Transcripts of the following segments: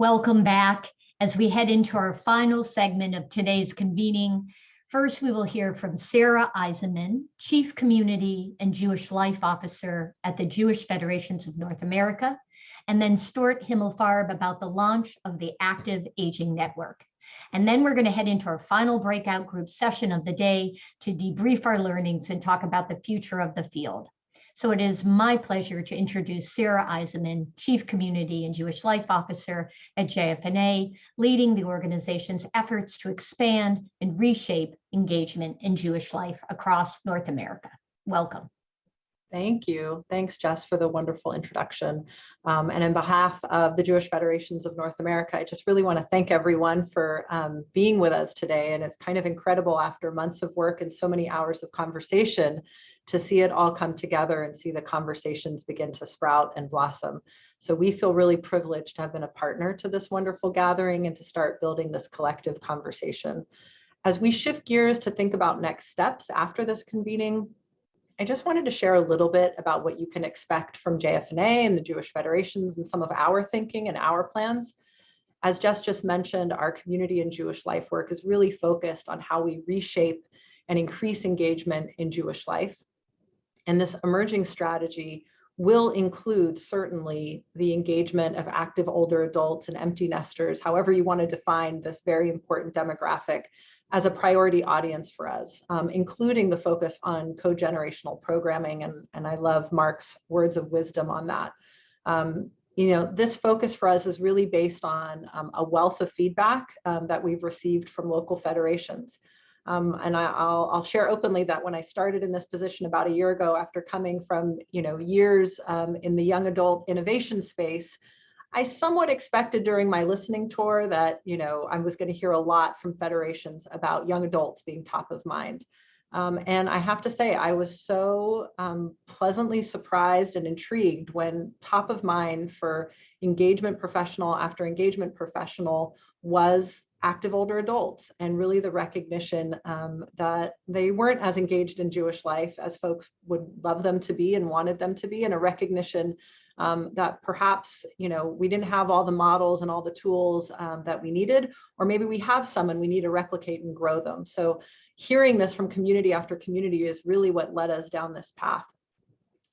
Welcome back. As we head into our final segment of today's convening, first we will hear from Sarah Eisenman, Chief Community and Jewish Life Officer at the Jewish Federations of North America, and then Stuart Himmelfarb about the launch of the Active Aging Network. And then we're going to head into our final breakout group session of the day to debrief our learnings and talk about the future of the field. So it is my pleasure to introduce Sarah Eisenman, Chief Community and Jewish Life Officer at JFNA, leading the organization's efforts to expand and reshape engagement in Jewish life across North America. Welcome. Thank you. Thanks, Jess, for the wonderful introduction. And on behalf of the Jewish Federations of North America, I just really want to thank everyone for being with us today. And it's kind of incredible after months of work and so many hours of conversation to see it all come together and see the conversations begin to sprout and blossom. So we feel really privileged to have been a partner to this wonderful gathering and to start building this collective conversation. As we shift gears to think about next steps after this convening, I just wanted to share a little bit about what you can expect from JFNA and the Jewish Federations and some of our thinking and our plans. As Jess just mentioned, our community and Jewish life work is really focused on how we reshape and increase engagement in Jewish life. And this emerging strategy will include certainly the engagement of active older adults and empty nesters, however you want to define this very important demographic, as a priority audience for us, including the focus on co-generational programming. And I love Mark's words of wisdom on that. This focus for us is really based on a wealth of feedback that we've received from local federations. And I'll share openly that when I started in this position about a year ago, after coming from years in the young adult innovation space, I somewhat expected during my listening tour that I was going to hear a lot from federations about young adults being top of mind. And I have to say, I was so pleasantly surprised and intrigued when top of mind for engagement professional after engagement professional was active older adults, and really the recognition that they weren't as engaged in Jewish life as folks would love them to be and wanted them to be, and a recognition that perhaps we didn't have all the models and all the tools that we needed, or maybe we have some and we need to replicate and grow them. So hearing this from community after community is really what led us down this path.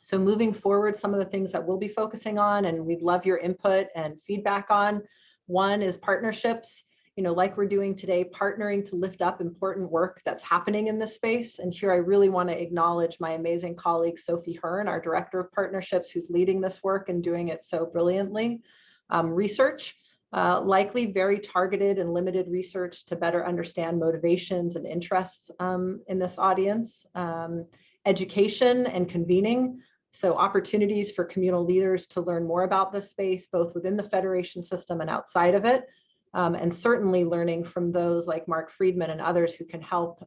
So moving forward, some of the things that we'll be focusing on, and we'd love your input and feedback on, one is partnerships. Like we're doing today, partnering to lift up important work that's happening in this space. And here I really want to acknowledge my amazing colleague, Sophie Hearn, our Director of Partnerships, who's leading this work and doing it so brilliantly. Research, likely very targeted and limited research to better understand motivations and interests in this audience. Education and convening. So opportunities for communal leaders to learn more about this space, both within the federation system and outside of it. And certainly learning from those like Mark Friedman and others who can help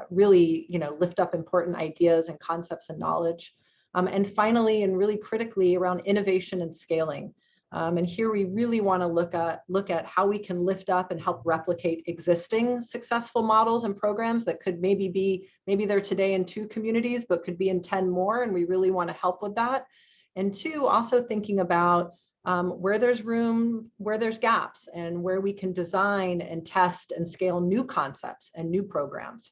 really, lift up important ideas and concepts and knowledge. And finally, and really critically, around innovation and scaling. And here we really want to look at how we can lift up and help replicate existing successful models and programs that could maybe they're today in 2 communities, but could be in 10 more. And we really want to help with that. And 2, also thinking about where there's room, where there's gaps, and where we can design and test and scale new concepts and new programs.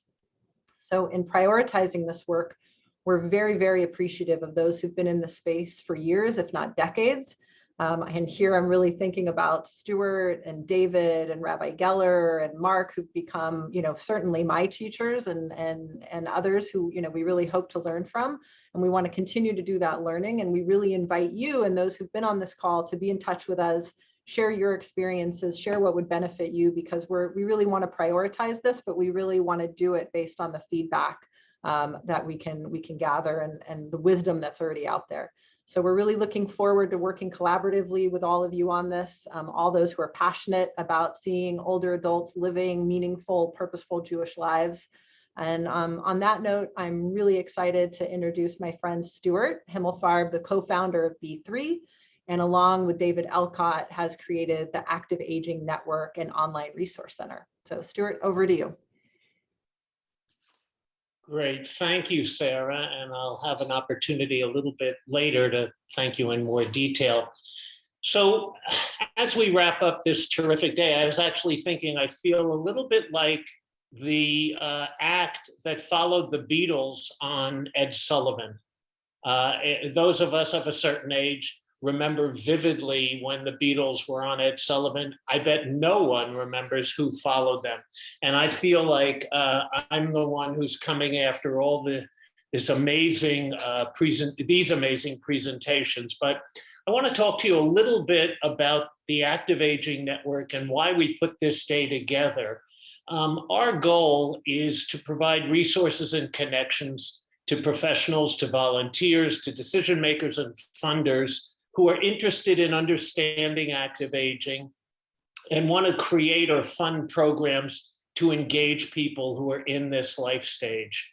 So in prioritizing this work, we're very, very appreciative of those who've been in the space for years, if not decades. And here I'm really thinking about Stuart and David and Rabbi Geller and Mark, who've become, certainly my teachers and others who, we really hope to learn from. And we want to continue to do that learning. And we really invite you and those who've been on this call to be in touch with us, share your experiences, share what would benefit you, because we really want to prioritize this, but we really want to do it based on the feedback that we can gather and the wisdom that's already out there. So we're really looking forward to working collaboratively with all of you on this, all those who are passionate about seeing older adults living meaningful, purposeful Jewish lives. And on that note, I'm really excited to introduce my friend Stuart Himmelfarb, the co-founder of B3, and along with David Elcott has created the Active Aging Network and Online Resource Center. So Stuart, over to you. Great, thank you, Sarah, and I'll have an opportunity a little bit later to thank you in more detail. So as we wrap up this terrific day, I was actually thinking I feel a little bit like the act that followed the Beatles on Ed Sullivan. Those of us of a certain age remember vividly when the Beatles were on Ed Sullivan. I bet no one remembers who followed them. And I feel like I'm the one who's coming after all these amazing presentations. But I want to talk to you a little bit about the Active Aging Network and why we put this day together. Our goal is to provide resources and connections to professionals, to volunteers, to decision makers and funders who are interested in understanding active aging and want to create or fund programs to engage people who are in this life stage.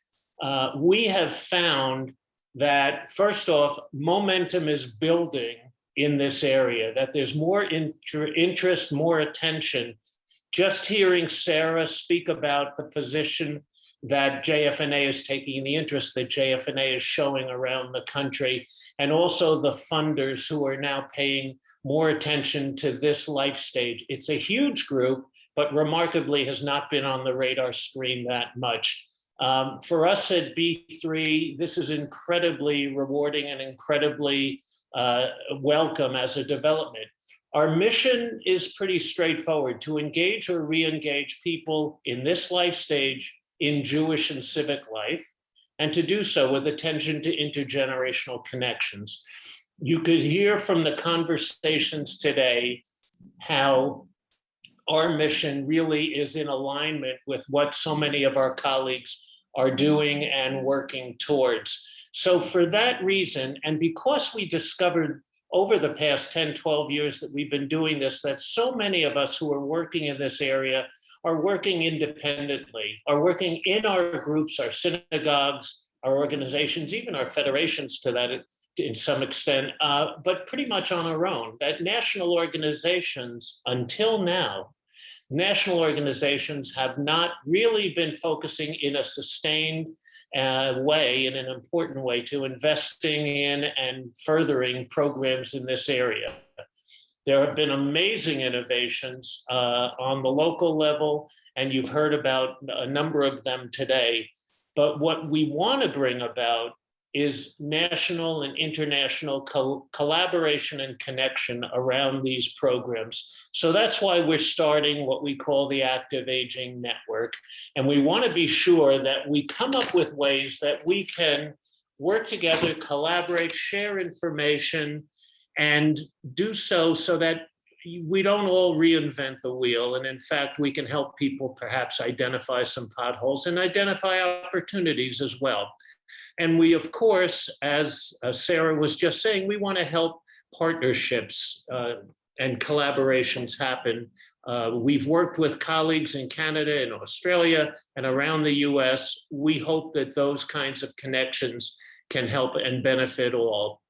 We have found that, first off, momentum is building in this area, that there's more interest, more attention. Just hearing Sarah speak about the position that JFNA is taking, the interest that JFNA is showing around the country, and also the funders who are now paying more attention to this life stage. It's a huge group, but remarkably has not been on the radar screen that much. For us at B3, this is incredibly rewarding and incredibly welcome as a development. Our mission is pretty straightforward: to engage or re-engage people in this life stage in Jewish and civic life, and to do so with attention to intergenerational connections. You could hear from the conversations today how our mission really is in alignment with what so many of our colleagues are doing and working towards. So for that reason, and because we discovered over the past 10, 12 years that we've been doing this, that so many of us who are working in this area are working independently, are working in our groups, our synagogues, our organizations, even our federations to that in some extent, but pretty much on our own. That national organizations, until now, national organizations have not really been focusing in a sustained way, in an important way, to investing in and furthering programs in this area. There have been amazing innovations on the local level, and you've heard about a number of them today. But what we want to bring about is national and international collaboration and connection around these programs. So that's why we're starting what we call the Active Aging Network. And we want to be sure that we come up with ways that we can work together, collaborate, share information, and do so that we don't all reinvent the wheel. And in fact, we can help people perhaps identify some potholes and identify opportunities as well. And we, of course, as Sarah was just saying, we want to help partnerships and collaborations happen. We've worked with colleagues in Canada and Australia and around the US. We hope that those kinds of connections can help and benefit all.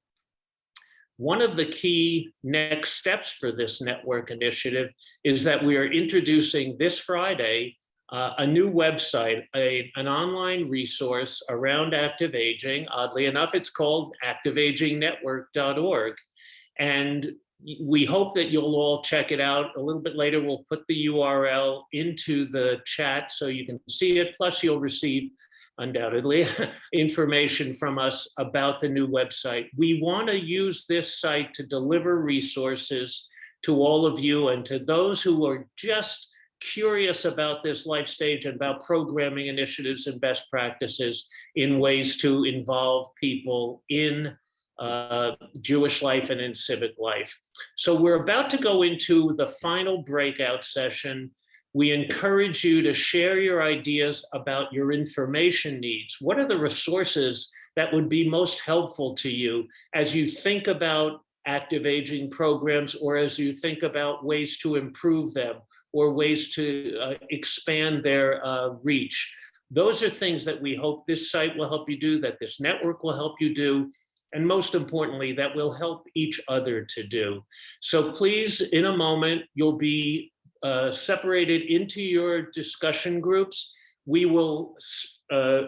One of the key next steps for this network initiative is that we are introducing this Friday a new website, an online resource around active aging. Oddly enough, it's called activagingnetwork.org. And we hope that you'll all check it out. A little bit later, we'll put the URL into the chat so you can see it. Plus, you'll receive, undoubtedly, information from us about the new website. We want to use this site to deliver resources to all of you and to those who are just curious about this life stage and about programming initiatives and best practices in ways to involve people in Jewish life and in civic life. So we're about to go into the final breakout session. We encourage you to share your ideas about your information needs. What are the resources that would be most helpful to you as you think about active aging programs, or as you think about ways to improve them, or ways to expand their reach? Those are things that we hope this site will help you do, that this network will help you do, and most importantly, that will help each other to do. So please, in a moment, you'll be separated into your discussion groups. We will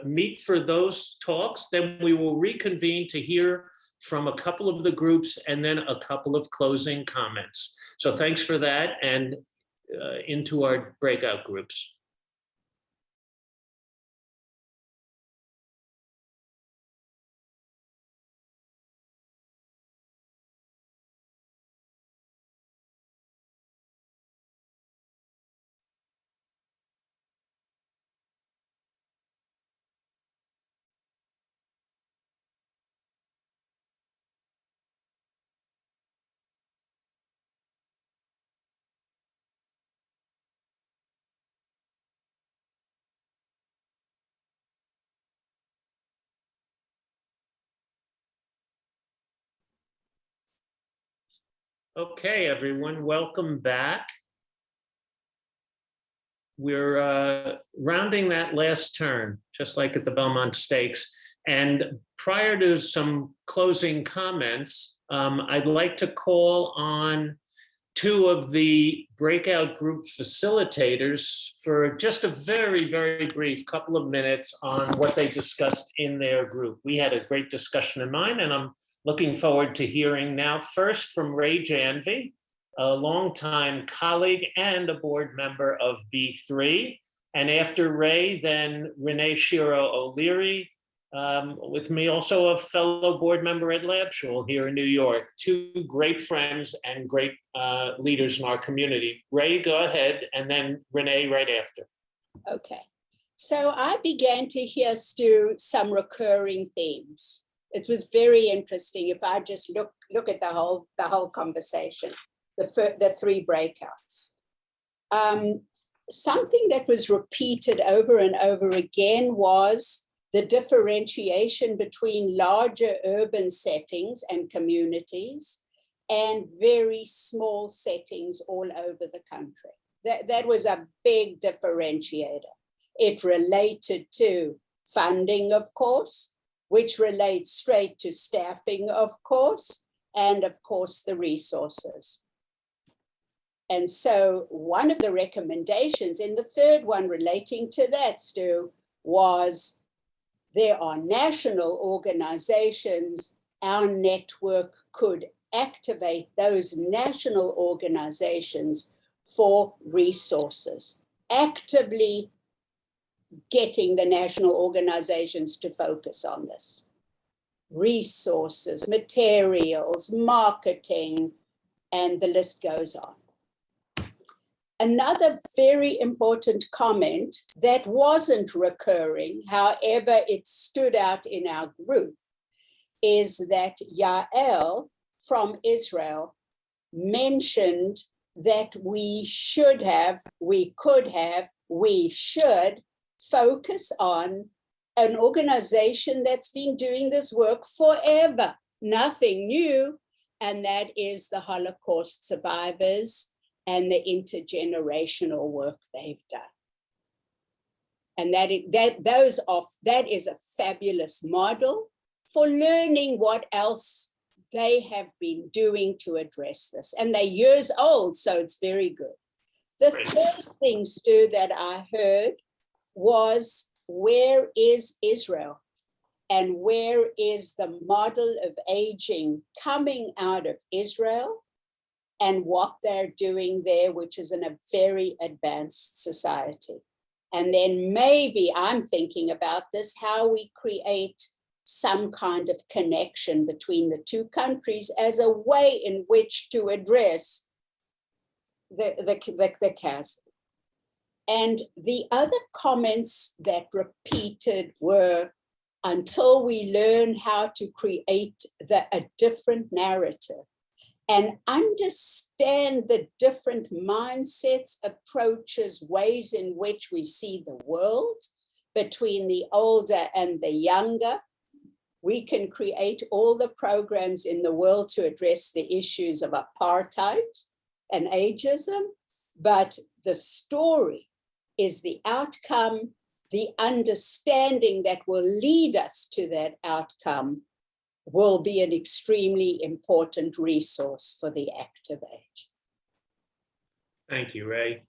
meet for those talks, then we will reconvene to hear from a couple of the groups and then a couple of closing comments. So thanks for that, and into our breakout groups. Okay, everyone, welcome back. We're rounding that last turn, just like at the Belmont Stakes. And prior to some closing comments, I'd like to call on two of the breakout group facilitators for just a very, very brief couple of minutes on what they discussed in their group. We had a great discussion in mine, and I'm looking forward to hearing now first from Ray Janvey, a longtime colleague and a board member of B3. And after Ray, then Renee Shiro O'Leary, with me also a fellow board member at LabShul here in New York, two great friends and great leaders in our community. Ray, go ahead, and then Renee right after. Okay, so I began to hear, Stu, some recurring themes. It was very interesting if I just look at the whole conversation, the three breakouts. Something that was repeated over and over again was the differentiation between larger urban settings and communities and very small settings all over the country. That was a big differentiator. It related to funding, of course, which relates straight to staffing, of course, and of course the resources. And so one of the recommendations in the third one relating to that, Stu, was there are national organizations. Our network could activate those national organizations for resources, actively getting the national organizations to focus on this. Resources, materials, marketing, and the list goes on. Another very important comment that wasn't recurring, however it stood out in our group, is that Yael from Israel mentioned that we should focus on an organization that's been doing this work forever, nothing new, and that is the Holocaust survivors and the intergenerational work they've done. And that is a fabulous model for learning what else they have been doing to address this. And they're years old, so it's very good. The third thing, Stu, that I heard was, where is Israel? And where is the model of aging coming out of Israel and what they're doing there, which is in a very advanced society? And then maybe I'm thinking about this, how we create some kind of connection between the two countries as a way in which to address the chasm. And the other comments that repeated were, until we learn how to create a different narrative and understand the different mindsets, approaches, ways in which we see the world between the older and the younger, we can create all the programs in the world to address the issues of apartheid and ageism, but the story is the outcome, the understanding that will lead us to that outcome will be an extremely important resource for the active age. Thank you, Ray.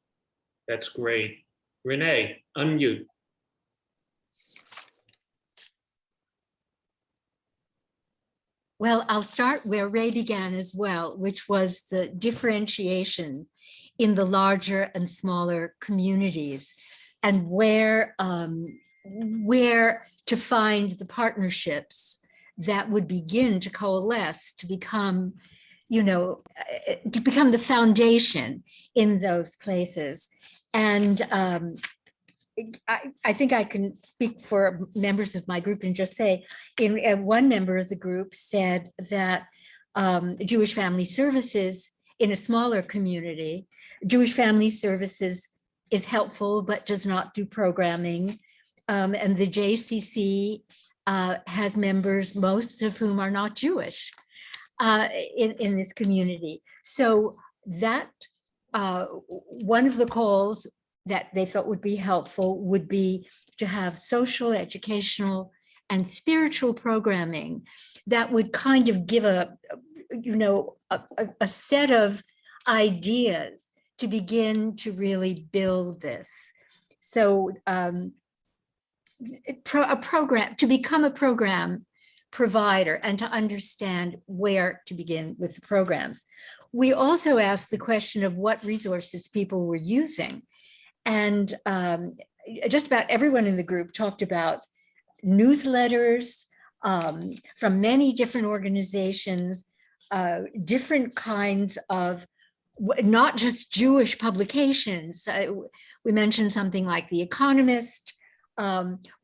That's great. Renee, unmute. Well, I'll start where Ray began as well, which was the differentiation in the larger and smaller communities, and where to find the partnerships that would begin to coalesce to become, to become the foundation in those places. And I think I can speak for members of my group and just say, one member of the group said that Jewish Family Services in a smaller community, Jewish Family Services is helpful but does not do programming. And the JCC has members, most of whom are not Jewish in this community. So that one of the calls that they felt would be helpful would be to have social, educational, and spiritual programming that would kind of give a set of ideas to begin to really build this. So a program, to become a program provider and to understand where to begin with the programs. We also asked the question of what resources people were using. And just about everyone in the group talked about newsletters from many different organizations, different kinds of, not just Jewish publications. We mentioned something like The Economist,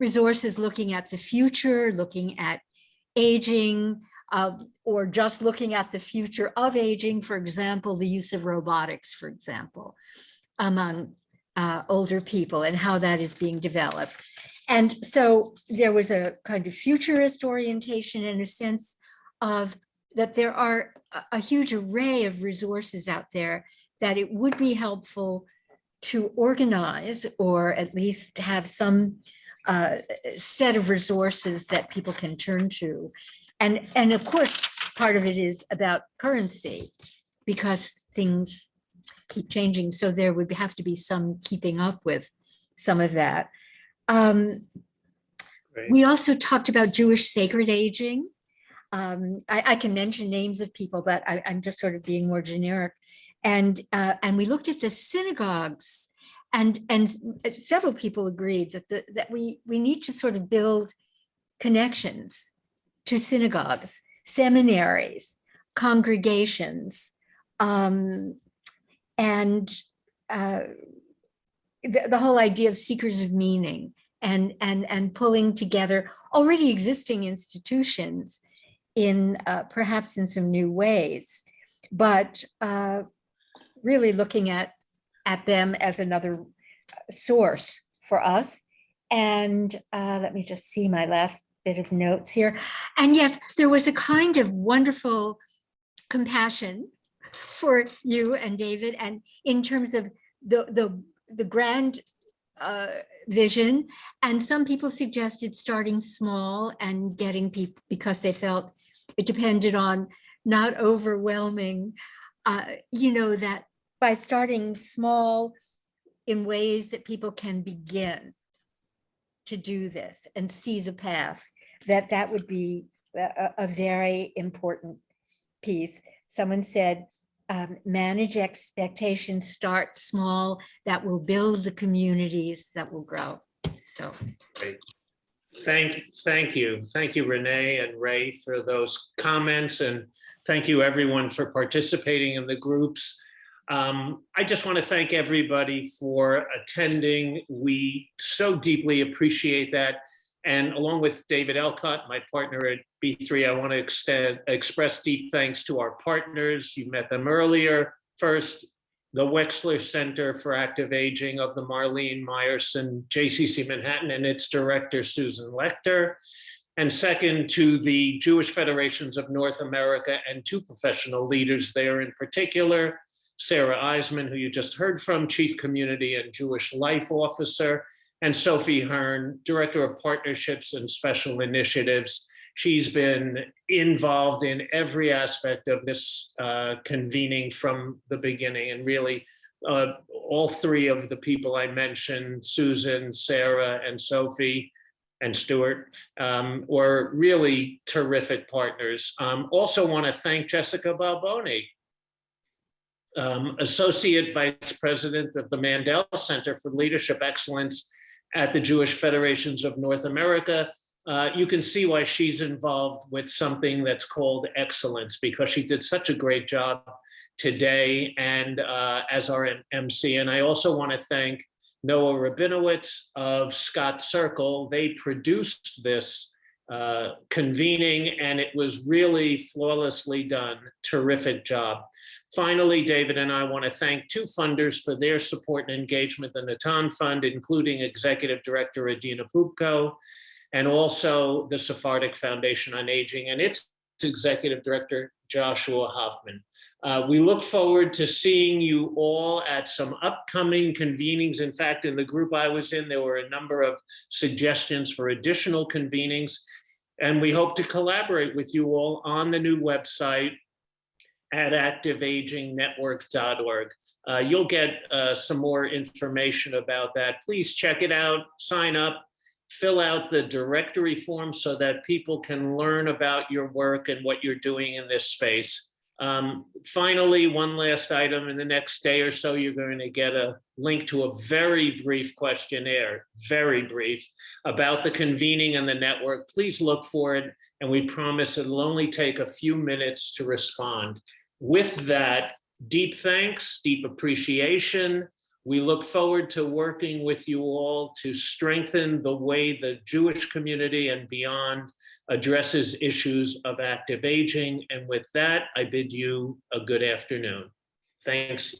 resources looking at the future, looking at aging, or just looking at the future of aging, for example, the use of robotics, for example, among older people and how that is being developed. And so there was a kind of futurist orientation and a sense of that there are a huge array of resources out there that it would be helpful to organize, or at least have some set of resources that people can turn to. And of course, part of it is about currency, because things keep changing. So there would have to be some keeping up with some of that. We also talked about Jewish sacred aging. I can mention names of people, but I'm just sort of being more generic. And we looked at the synagogues, and several people agreed that we need to sort of build connections to synagogues, seminaries, congregations, and the whole idea of seekers of meaning, and pulling together already existing institutions in perhaps in some new ways, but really looking at them as another source for us. And let me just see my last bit of notes here. And yes, there was a kind of wonderful compassion for you and David, and in terms of the grand vision. And some people suggested starting small and getting people, because they felt it depended on not overwhelming, that by starting small in ways that people can begin to do this and see the path, that would be a very important piece. Someone said, manage expectations, start small, that will build the communities that will grow. So great. Thank you, Renee and Ray, for those comments, and thank you everyone for participating in the groups. I just want to thank everybody for attending. We so deeply appreciate that. And along with David Elcott, my partner at B3, I want to express deep thanks to our partners. You met them earlier. First, the Wexler Center for Active Aging of the Marlene Meyerson JCC Manhattan and its director, Susan Lecter. And second, to the Jewish Federations of North America and two professional leaders there in particular, Sarah Eisman, who you just heard from, Chief Community and Jewish Life Officer, and Sophie Hearn, Director of Partnerships and Special Initiatives. She's been involved in every aspect of this convening from the beginning, and really all three of the people I mentioned, Susan, Sarah, and Sophie, and Stuart were really terrific partners. Also want to thank Jessica Balboni, Associate Vice President of the Mandel Center for Leadership Excellence at the Jewish Federations of North America. You can see why she's involved with something that's called excellence, because she did such a great job today and as our MC. And I also want to thank Noah Rabinowitz of Scott Circle. They produced this convening, and it was really flawlessly done. Terrific job. Finally, David and I want to thank two funders for their support and engagement, the Natan Fund, including Executive Director Adina Pupko, and also the Sephardic Foundation on Aging and its Executive Director, Joshua Hoffman. We look forward to seeing you all at some upcoming convenings. In fact, in the group I was in, there were a number of suggestions for additional convenings, and we hope to collaborate with you all on the new website at activagingnetwork.org. You'll get some more information about that. Please check it out, sign up, fill out the directory form so that people can learn about your work and what you're doing in this space. Finally, one last item. In the next day or so, you're going to get a link to a very brief questionnaire, very brief, about the convening and the network. Please look for it, and we promise it'll only take a few minutes to respond. With that, deep thanks, deep appreciation. We look forward to working with you all to strengthen the way the Jewish community and beyond addresses issues of active aging. And with that, I bid you a good afternoon. Thanks.